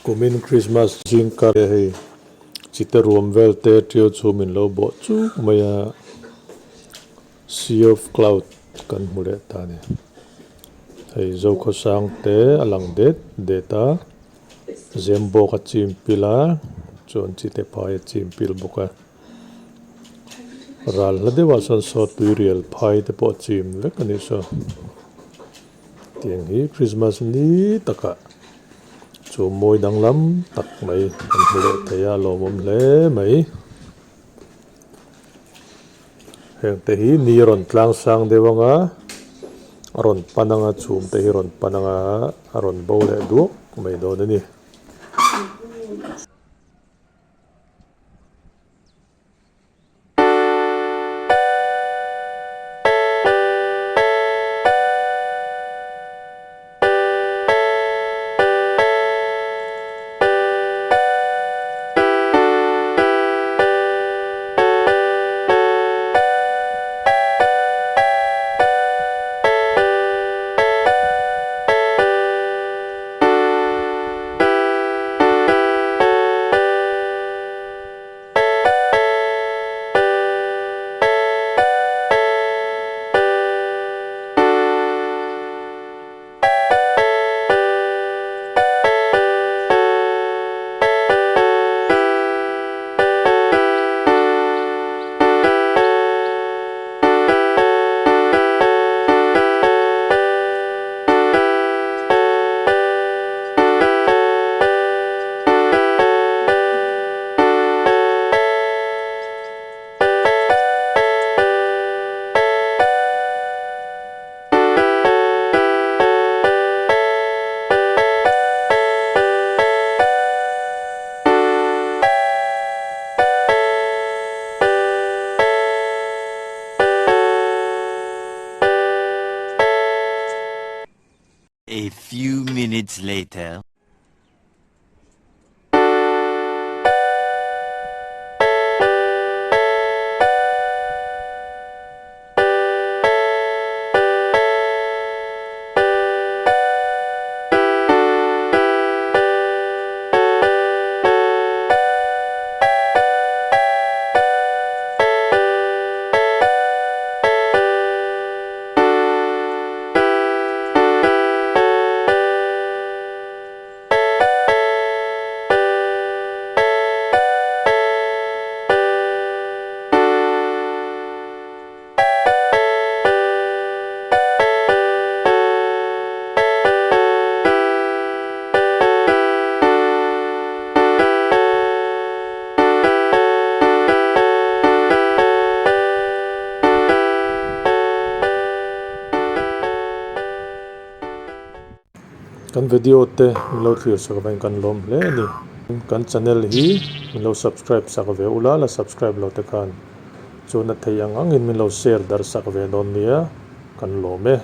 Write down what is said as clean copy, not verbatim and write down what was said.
Kumin Krismas jing kar hei chita ruam vel te trio chumin lo bo chu maya sea of cloud kan mure ta ni hei zo kho sang te alang det ta zembo ka chim pila chon chite phai chim pil boka ral la dewa san so tuirial phai te po chim le kani so tiang hi Krismas ni taka chu moi danglam tak mai kan hule thaya lomom le mai heng te hi ni ron tlang sang dewanga ron pananga chum te hi ron pananga ron bo le du mai do ni A few minutes later. kan video te lo thlir sa ban kan lom le ni kan channel hi lo subscribe sa ve ula la subscribe lo te khan chuna thei angin min lo share dar sak ve don nia kan lo me